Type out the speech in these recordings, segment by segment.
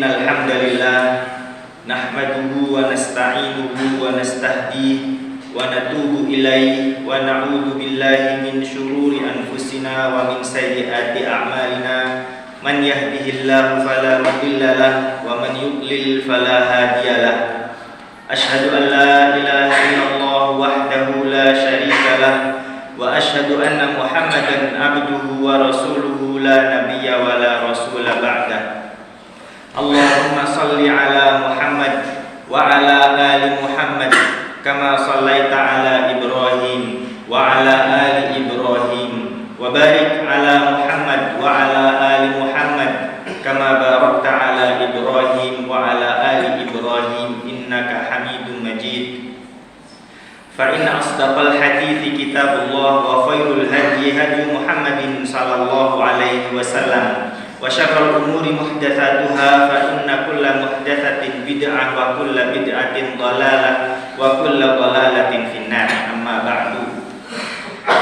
Innal hamdalillah nahmaduhu wa nasta'inuhu wa nastahdihi wa natubu ilaihi wa na'udzu billahi min syururi anfusina wa min sayyiati a'malina. Man yahdihillahu fala mudhillalah wa man yudlil fala hadiyalah. Asyhadu an la ilaha illallah wahdahu la syarikalah wa asyhadu anna Muhammadan abduhu wa rasuluhu la nabiyya wa la rasula ba'dah. Allahumma salli ala Muhammad wa ala ali Muhammad kama sallaita ala Ibrahim wa ala ali Ibrahim wa barik ala Muhammad wa ala ali Muhammad kama barakta ala Ibrahim wa ala ali Ibrahim innaka Hamidum Majid. Fa inna asdaqal hadithi kitabullah wa khairul hadyi hadyu Muhammadin sallallahu alaihi wasallam wa syarrul umuri muhdatsatuha fa inna kulla muhdatsatin bid'ah wa kulla bid'atin dhalalah wa kulla dhalalatin finnar. Amma ba'du.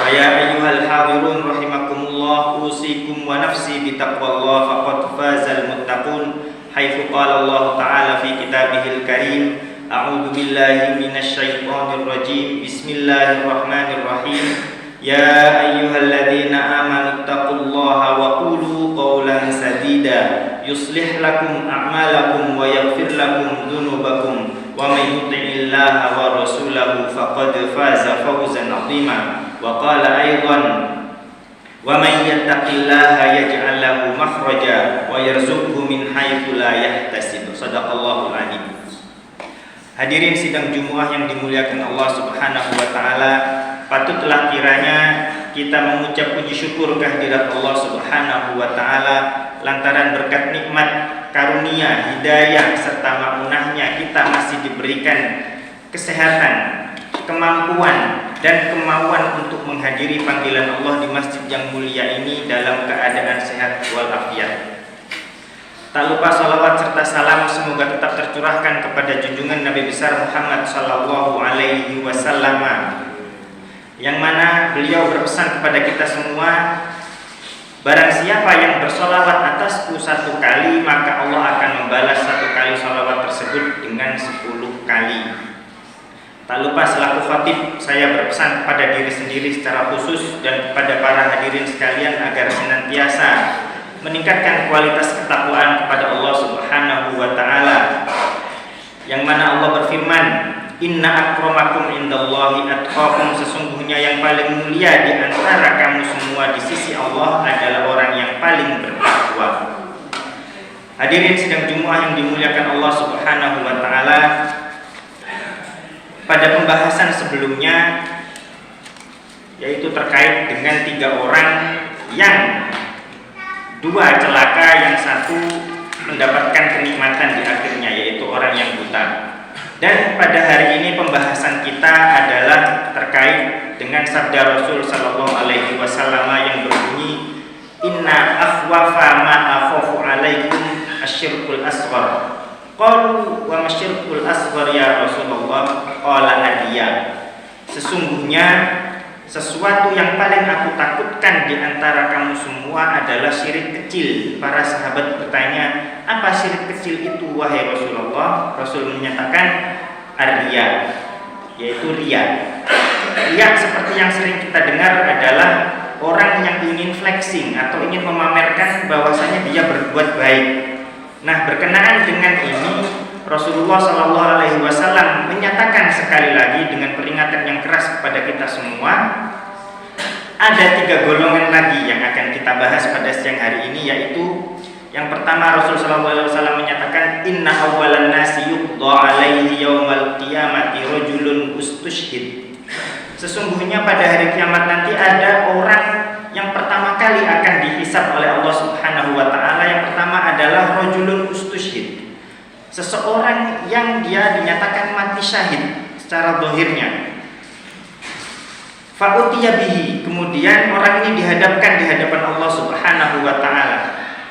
Ya ayyuhal hadirun rahimakumullah, usikum wa nafsi bitaqwallah faqad fazal muttaqun. Haitsu qala Allah ta'ala fi kitabihil karim, a'udzu billahi minasy syaithanir rajim. Bismillahirrahmanirrahim. Ya ayyuhalladzina amanu taqullaha wa qulu qawlan sadida yuslih lakum a'malakum wa yaghfir lakum dzunubakum wa may yuti'illaha wa rasulahu faqad faza fawzan 'azima. Wa qala aidan wa may yattaqillaha yaj'al lahu makhraja wa yarzuqhu min haitsu la yahtasib. Shadaqallahul 'azim. Hadirin sidang Jumat yang dimuliakan Allah Subhanahu wa taala, patutlah kiranya kita mengucap puji syukur kehadirat Allah Subhanahu wa taala lantaran berkat nikmat, karunia, hidayah serta maunahnya kita masih diberikan kesehatan, kemampuan dan kemauan untuk menghadiri panggilan Allah di masjid yang mulia ini dalam keadaan sehat walafiat. Tak lupa salawat serta salam semoga tetap tercurahkan kepada junjungan Nabi besar Muhammad sallallahu alaihi wasallam, yang mana beliau berpesan kepada kita semua, barang siapa yang bersolawat atasku 1 kali, maka Allah akan membalas 1 kali solawat tersebut dengan 10 kali. Tak lupa selaku khatib, saya berpesan kepada diri sendiri secara khusus dan kepada para hadirin sekalian agar senantiasa meningkatkan kualitas ketakwaan kepada Allah Subhanahu wa taala, yang mana Allah berfirman, inna akramakum indallahi atqakum, sesungguhnya yang paling mulia di antara kamu semua di sisi Allah adalah orang yang paling bertakwa. Hadirin sidang Jumat yang dimuliakan Allah Subhanahu wa taala, pada pembahasan sebelumnya, yaitu terkait dengan 3 orang yang 2 celaka, yang 1 mendapatkan kenikmatan di akhirnya, yaitu orang yang buta. Dan pada hari ini pembahasan kita adalah terkait dengan sabda Rasul sallallahu alaihi wasallam yang berbunyi, inna akhwafa ma akhafu alaikum asyirkul asghar. Qalu wa masyirkul asghar ya Rasulullah? Qala adiyah. Sesungguhnya sesuatu yang paling aku takutkan di antara kamu semua adalah syirik kecil. Para sahabat bertanya, apa syirik kecil itu wahai Rasulullah? Rasul menyatakan ar-riya, yaitu riya. Riya seperti yang sering kita dengar adalah orang yang ingin flexing atau ingin memamerkan bahwasanya dia berbuat baik. Nah, berkenaan dengan ini Rasulullah Shallallahu Alaihi Wasallam menyatakan sekali lagi dengan peringatan yang keras kepada kita semua, ada 3 golongan lagi yang akan kita bahas pada siang hari ini, yaitu yang pertama, Rasul Shallallahu Alaihi Wasallam menyatakan, inna awwalan nasi yuqda alaihi yaumal qiyamati rajulun ustushhid. Sesungguhnya pada hari kiamat nanti ada orang yang pertama kali akan dihisab oleh Allah Subhanahu wa taala. Yang pertama adalah rajulun ustushhid, seseorang yang dia dinyatakan mati syahid secara zahirnya. Fa'utiya bihi, kemudian orang ini dihadapkan di hadapan Allah Subhanahu wa taala.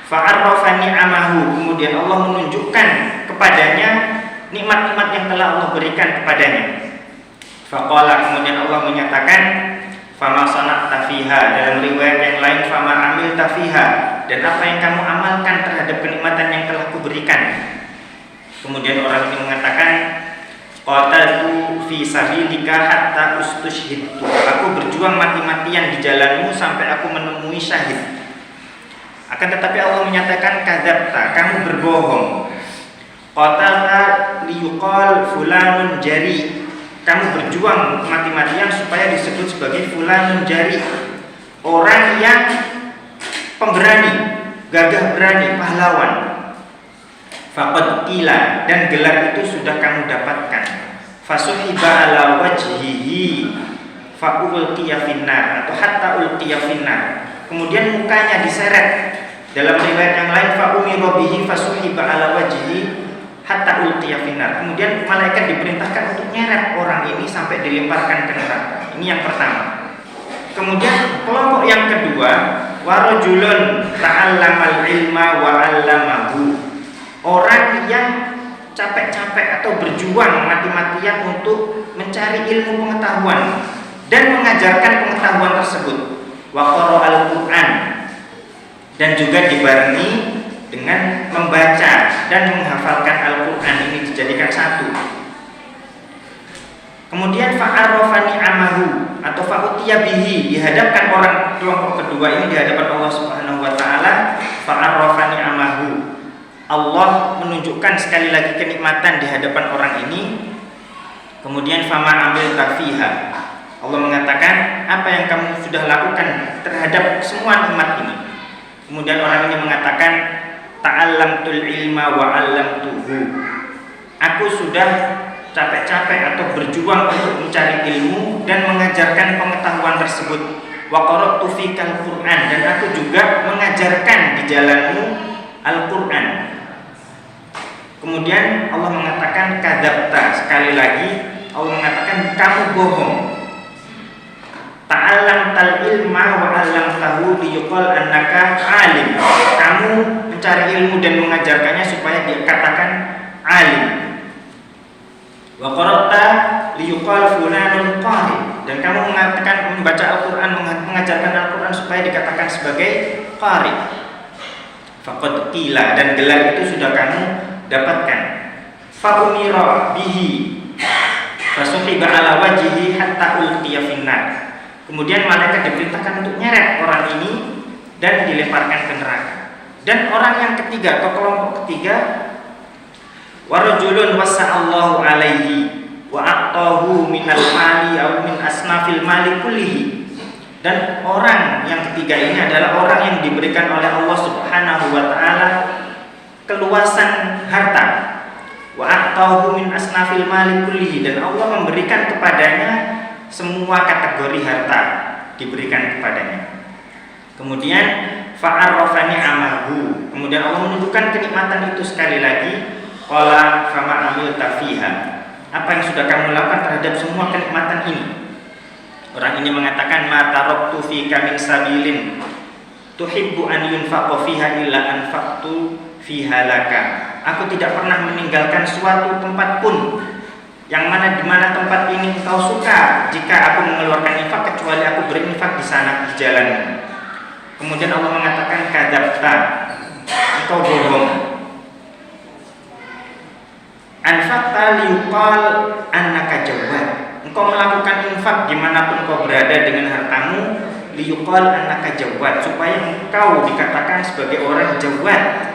Fa'arrafa ni'amahu, kemudian Allah menunjukkan kepadanya nikmat-nikmat yang telah Allah berikan kepadanya. Faqala, kemudian Allah menyatakan, fama sana'ta fiha, dalam riwayat yang lain fama amilta fiha, dan apa yang kamu amalkan terhadap kenikmatan yang telah kuberikan. Kemudian orang ini mengatakan, qataltu fi sabilika hatta ustushhidtu. Aku berjuang mati-matian di jalanmu sampai aku menemui syahid. Akan tetapi Allah menyatakan, kadzabta, kamu berbohong. Qatalta liyuqal fulanun jari. Kamu berjuang mati-matian supaya disebut sebagai fulanun jari, orang yang pemberani, gagah berani, pahlawan. Faqad qila, dan gelar itu sudah kamu dapatkan. Fasuhiba ala wajhihi fa'ulqiya finnar, atau hatta ulqiya finnar. Kemudian mukanya diseret. Dalam riwayat yang lain, fa'umira bihi fasuhiba ala wajhihi hatta ulqiya finnar. Kemudian malaikat diperintahkan untuk nyeret orang ini sampai dilemparkan ke neraka. Ini yang pertama. Kemudian kelompok yang kedua, warajulun ta'allamal ilma wa 'allamahu. Orang yang capek-capek atau berjuang mati-matian untuk mencari ilmu pengetahuan dan mengajarkan pengetahuan tersebut. Wa qara'al Qur'an, dan juga dibarengi dengan membaca dan menghafalkan Al-Quran. Ini dijadikan satu. Kemudian fa'arrafani amahu, atau fa'utiya bihi, dihadapkan orang kelompok kedua ini di hadapan Allah Subhanahu wa taala. Fa'arrafani amahu, Allah menunjukkan sekali lagi kenikmatan di hadapan orang ini. Kemudian fama amil tafiha, Allah mengatakan, apa yang kamu sudah lakukan terhadap semua nikmat ini. Kemudian orang ini mengatakan, ta'allamtul ilma wa 'allamtuhu. Aku sudah capek-capek atau berjuang untuk mencari ilmu dan mengajarkan pengetahuan tersebut. Wa qara'tu fikal Qur'an, dan aku juga mengajarkan di jalanmu Al-Qur'an. Kemudian Allah mengatakan kadzabta, sekali lagi Allah mengatakan kamu bohong. Ta'allamtal ilma wa 'allamtahu liyuqal annaka 'alim. Kamu mencari ilmu dan mengajarkannya supaya dikatakan alim. Wa qara'ta liyuqal fulanun qari, dan kamu mengatakan membaca Al-Qur'an, mengajarkan Al-Qur'an supaya dikatakan sebagai qari. Faqad qila, dan gelar itu sudah kamu dapatkan. Fa umira bihi fasuhiba ala wajhihi hatta ulqiya finnar. Kemudian malaikat diperintahkan untuk nyeret orang ini dan dilemparkan ke neraka. Dan orang yang ketiga atau kelompok ketiga, warajulun wasa'allahu alaihi wa a'tahu minal mali aw min asnafil mali kullihi. Dan orang yang ketiga ini adalah orang yang diberikan oleh Allah Subhanahu wa taala keluasan harta. Wa a'tahu min asnafil mali kullihi, dan Allah memberikan kepadanya semua kategori harta diberikan kepadanya. Kemudian fa'arrafani amahu, kemudian Allah menunjukkan kenikmatan itu sekali lagi. Qala fama amilta fiha, apa yang sudah kamu lakukan terhadap semua kenikmatan ini? Orang ini mengatakan, ma taraktu fika min sabilin tuhibbu an yunfaqa fiha illa anfaqtu fiha laka. Aku tidak pernah meninggalkan suatu tempat pun yang mana di mana tempat ini engkau suka jika aku mengeluarkan infak, kecuali aku berinfak di sana, di jalanmu. Kemudian Allah mengatakan kadzabta, engkau bohong. Anfaqta liyuqal annaka jawad, engkau melakukan infak dimanapun engkau berada dengan hartamu, liyuqal annaka jawad, supaya engkau dikatakan sebagai orang jawad.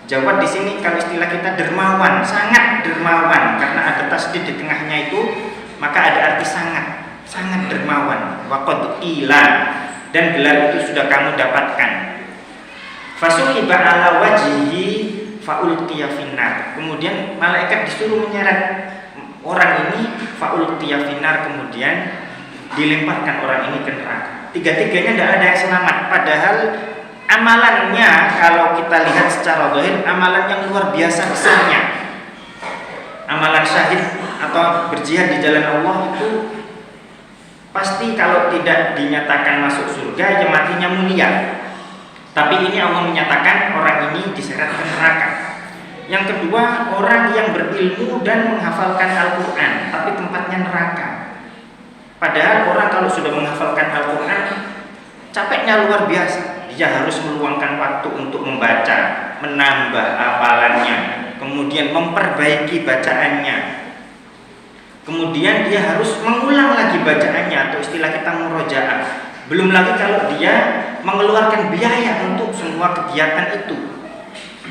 Jawad di sini kalau istilah kita dermawan, sangat dermawan, karena ada tasdid di tengahnya itu, maka ada arti sangat, sangat dermawan. Waqad qila, dan gelar itu sudah kamu dapatkan. Fasuhiba ala wajhihi fa'ulqiya finnar. Kemudian malaikat disuruh menyeret orang ini, fa'ulqiya finnar, kemudian dilemparkan orang ini ke neraka. Tiga-tiganya tidak ada yang selamat, padahal amalannya kalau kita lihat secara zahir, amalan yang luar biasa besarnya. Amalan syahid atau berjihad di jalan Allah itu pasti kalau tidak dinyatakan masuk surga, ya matinya mulia. Tapi ini Allah menyatakan orang ini diseret ke neraka. Yang kedua, orang yang berilmu dan menghafalkan Al-Quran, tapi tempatnya neraka. Padahal orang kalau sudah menghafalkan Al-Quran, capeknya luar biasa. dia harus meluangkan waktu untuk membaca, menambah hafalannya, kemudian memperbaiki bacaannya. Kemudian dia harus mengulang lagi bacaannya atau istilah kita murojaah. Belum lagi kalau dia mengeluarkan biaya untuk semua kegiatan itu.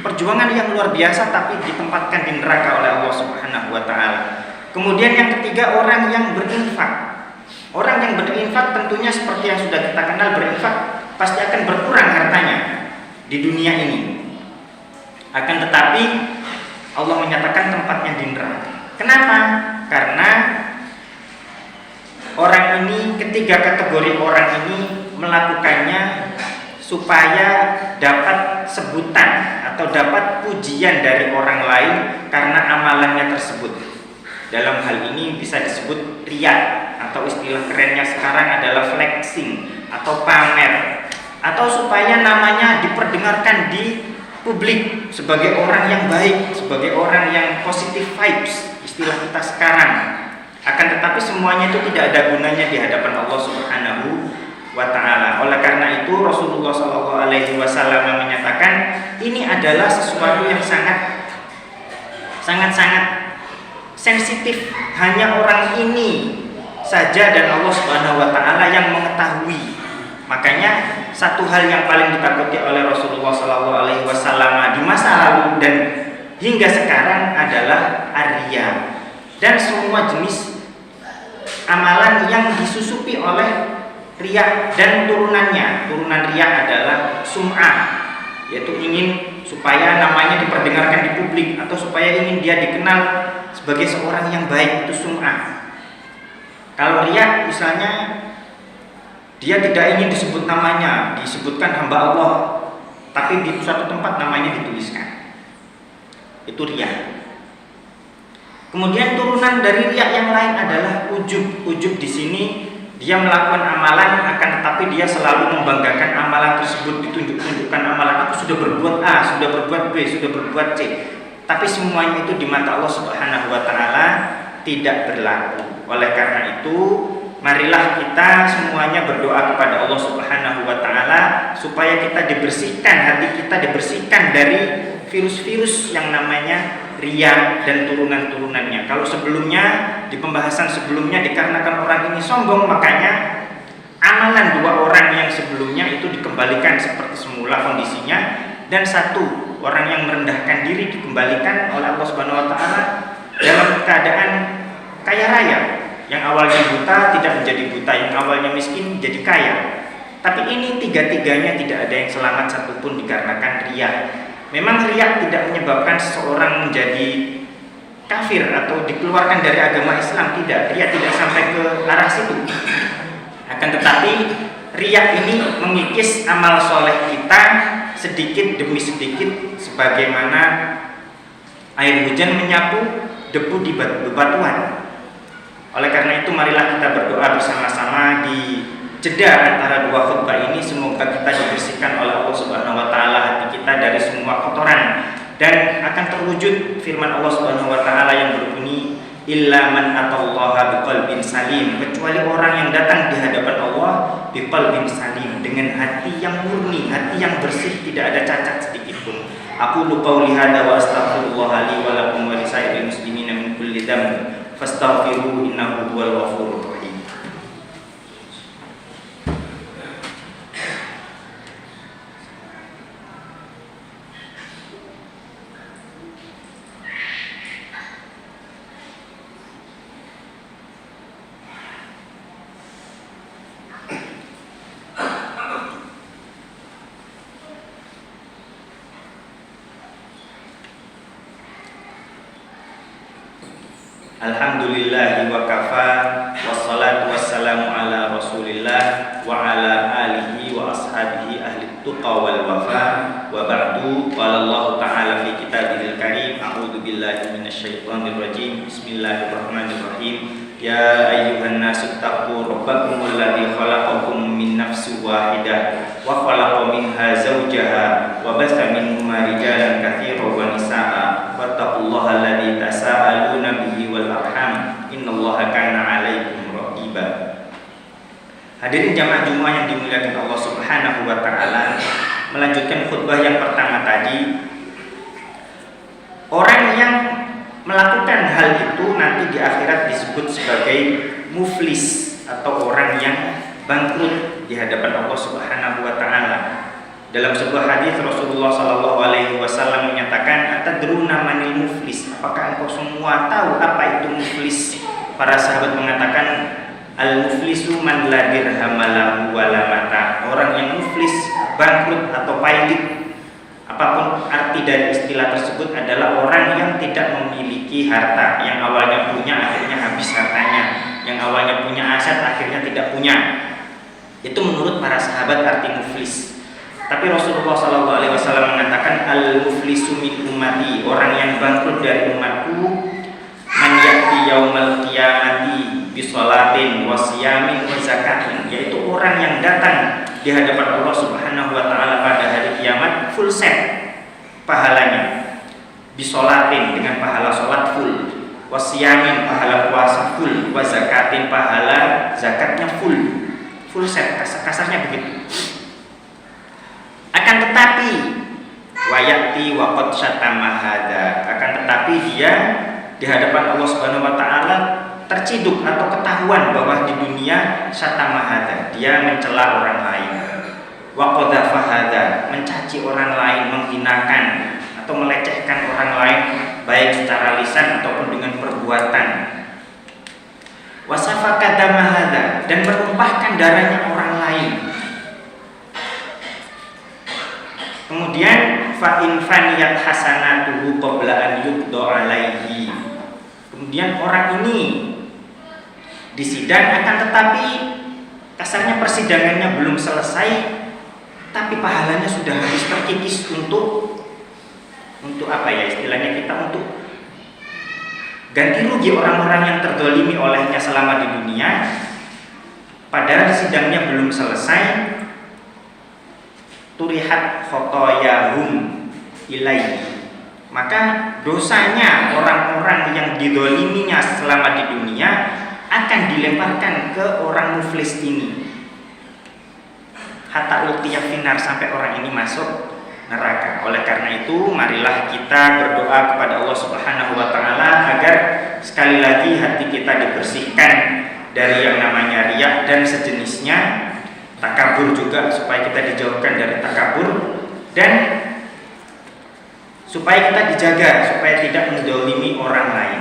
Perjuangan yang luar biasa tapi ditempatkan di neraka oleh Allah Subhanahu wa taala. Kemudian yang ketiga, orang yang berinfak. Orang yang berinfak tentunya seperti yang sudah kita kenal, berinfak pasti akan berkurang hartanya di dunia ini. Akan tetapi Allah menyatakan tempatnya di neraka. Kenapa? Karena orang ini, ketiga kategori orang ini melakukannya supaya dapat sebutan atau dapat pujian dari orang lain karena amalannya tersebut. Dalam hal ini bisa disebut riya, atau istilah kerennya sekarang adalah flexing atau pamer, atau supaya namanya diperdengarkan di publik sebagai orang yang baik, sebagai orang yang positive vibes, istilah kita sekarang. Akan tetapi semuanya itu tidak ada gunanya di hadapan Allah Subhanahu wa ta'ala. Oleh karena itu Rasulullah SAW menyatakan ini adalah sesuatu yang sangat sensitif. Hanya orang ini saja dan Allah Subhanahu wa ta'ala yang mengetahui. Makanya satu hal yang paling ditakuti oleh Rasulullah SAW di masa lalu dan hingga sekarang adalah ar-riya dan semua jenis amalan yang disusupi oleh riya dan turunannya. Turunan riya adalah sum'ah, yaitu ingin supaya namanya diperdengarkan di publik atau supaya ingin dia dikenal sebagai seorang yang baik, itu sum'ah. Kalau riya misalnya dia tidak ingin disebut namanya, disebutkan hamba Allah, tapi di suatu tempat namanya dituliskan, itu riya. Kemudian turunan dari riya yang lain adalah ujub. Ujub di sini dia melakukan amalan, akan tetapi dia selalu membanggakan amalan tersebut, ditunjukkan amalan aku sudah berbuat A, sudah berbuat B, sudah berbuat C. Tapi semuanya itu di mata Allah Subhanahu wa ta'ala tidak berlaku. Oleh karena itu, marilah kita semuanya berdoa kepada Allah Subhanahu wa ta'ala supaya kita dibersihkan, hati kita dibersihkan dari virus-virus yang namanya riya dan turunan-turunannya. Kalau sebelumnya, di pembahasan sebelumnya dikarenakan orang ini sombong, makanya amalan dua orang yang sebelumnya itu dikembalikan seperti semula kondisinya, dan satu orang yang merendahkan diri dikembalikan oleh Allah Subhanahu wa ta'ala dalam keadaan kaya raya. Yang awalnya buta tidak menjadi buta, yang awalnya miskin menjadi kaya. Tapi ini tiga-tiganya tidak ada yang selamat satupun dikarenakan riya. Memang riya tidak menyebabkan seseorang menjadi kafir atau dikeluarkan dari agama Islam, tidak. Riya tidak sampai ke arah situ. Akan tetapi riya ini mengikis amal soleh kita sedikit demi sedikit, sebagaimana air hujan menyapu debu di bebatuan. Oleh karena itu marilah kita berdoa bersama-sama di jeda antara dua khutbah ini, semoga kita dibersihkan oleh Allah Subhanahu wa taala hati kita dari semua kotoran, dan akan terwujud firman Allah Subhanahu wa taala yang berbunyi illa man atallaha biqalbin salim, kecuali orang yang datang di hadapan Allah biqalbin salim, dengan hati yang murni, hati yang bersih, tidak ada cacat sedikit pun. Aku qauli hadza wa astaghfirullah li wa lakum wa lisairil muslimina min kulli dhanb fastaghfiruhu innahu huwal ghafurur rahim. Alhamdulillahi wa kafa, wassalatu wassalamu ala rasulillah wa ala alihi wa ashabihi ahli tuqa wal wafa, wa ba'du. Qala Allah ta'ala fi kitabihil karim, a'udzu billahi minasyaitonir rajim, bismillahirrahmanirrahim. Ya ayyuhan nasu taqu rabbakumul ladzi khalaqakum min nafsin wahidah wa khalaqa minha zawjaha wa batha minhuma rijalan katsiran wa nisaa'a wattaqullaha alladzi tasaaluna bihi wal arham innallaha kana 'alaikum raqiba. Hadirin jamaah Jumat yang dimuliakan Allah Subhanahu wa taala, melanjutkan khutbah yang pertama tadi, orang yang melakukan hal itu nanti di akhirat disebut sebagai muflis atau orang yang bangkrut di hadapan Allah Subhanahu wa taala. Dalam sebuah hadis Rasulullah sallallahu alaihi wasallam menyatakan, "Atadruna manil muflis?" Apakah engkau semua tahu apa itu muflis? Para sahabat mengatakan, "Al-muflisu man la dirham lahu wa la mata." Orang yang muflis, bangkrut atau pailit, apapun arti dari istilah tersebut, adalah orang yang tidak memiliki harta, yang awalnya punya akhirnya habis hartanya, yang awalnya punya aset akhirnya tidak punya. Itu menurut para sahabat arti muflis. Tapi Rasulullah SAW mengatakan, al-muflisu min ummati, orang yang bangkrut dari umatku, man ya'ti yaumal qiyamati bi sholatin wa siyamin wa zakatin, yaitu orang yang datang di hadapan Allah Subhanahu wa taala pada hari kiamat full set pahalanya, bi sholatin dengan pahala salat full, wa siyamin pahala puasa full, wa zakatin pahala zakatnya full set, kasarnya begitu. Akan tetapi wayati wa qad syatama hada, akan tetapi dia di hadapan Allah Subhanahu wa taala terciduk atau ketahuan bahwa di dunia syatama hada, dia mencela orang lain, wa qadhafa hada, mencaci orang lain, menghinakan atau melecehkan orang lain baik secara lisan ataupun dengan perbuatan, wa safaka dama hada, dan menumpahkan darahnya orang lain. Kemudian fa in faniyat hasanatuhu qabla an yuqda alaihi. Kemudian orang ini disidang, akan tetapi kasarnya persidangannya belum selesai, tapi pahalanya sudah habis terkikis untuk apa ya istilahnya kita, untuk ganti rugi orang-orang yang terdolimi olehnya selama di dunia. Padahal sidangnya belum selesai, turihat khotoyahum ilaihi, maka dosanya orang-orang yang didoliminya selama di dunia akan dilemparkan ke orang muflis ini, hatta ulqiya finar, sampai orang ini masuk neraka. Oleh karena itu, marilah kita berdoa kepada Allah Subhanahu wa taala agar sekali lagi hati kita dibersihkan dari yang namanya riya dan sejenisnya, takabur juga, supaya kita dijauhkan dari takabur, dan supaya kita dijaga supaya tidak menzalimi orang lain.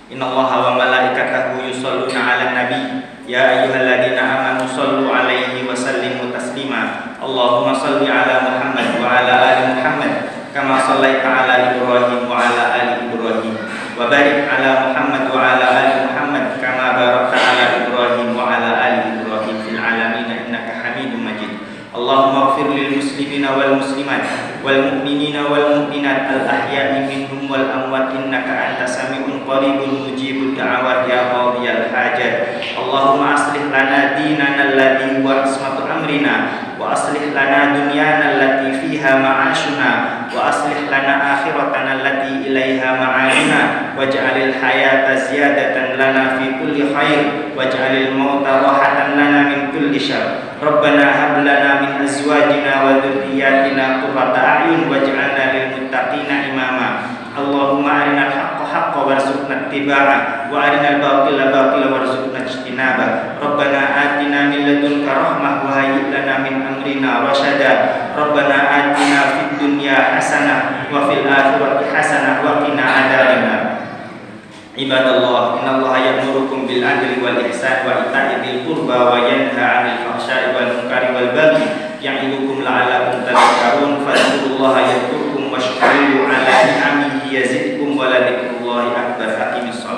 Innallaha wa malaikatahu yusholluna 'alan nabi ya ayyuhalladzina amanu shollu 'alaihi wa sallimu taslima. Allahumma shalli 'ala Muhammad wa 'ala ali Muhammad kama shallaita 'ala Ibrahim wa 'ala ali Ibrahim wa barik 'ala Muhammad wa 'ala ali Muhammad kama barakta 'ala Ibrahim wa 'ala ali Ibrahim fil 'alamin innaka Hamidum Majid. Allahumma ighfir lil muslimina wal muslimat wal mu'minina wal mu'minat al ahya'i minhum wal amwat innaka antas sami'un qaribun mujibud da'awat ya qadiyal hajat. Allahumma aslih lana dinana alladhi huwa ismatu amrina wa aslih lana dunyana allati fiha ma'ashuna wa aslih lana akhiratana allati ilaiha ma'aluna waj'alil hayata ziyadatan lana fi kulli khair waj'alil mauta rahatan lana min kulli syarr. Rabbana hab lana min azwajina wa dhurriyyatina qurrata a'yun waj'alna lil muttaqina imama. Allahumma arinal haqqa haqqan warzuqna ittiba'ah wa arinal batila batila warzuqna ijtinabah. Rabbana atina min ladunka rahmah wa hayyi lana min amrina rasyada. Rabbana atina fid dunya hasanah wa fil akhirati hasanah wa qina adzabannar. Ibadallah, innallaha ya'murukum bil adli wal ihsan wa ita'i dzil qurba wa yanha 'anil fahsya'i wal munkari wal baghi ya'idukum la'allakum tadhakkarun. Fadhkurullaha yadhkurkum washkuruhu 'ala ni'amihi yazidkum wa la dzikrullahi akbar. Aqimissalah.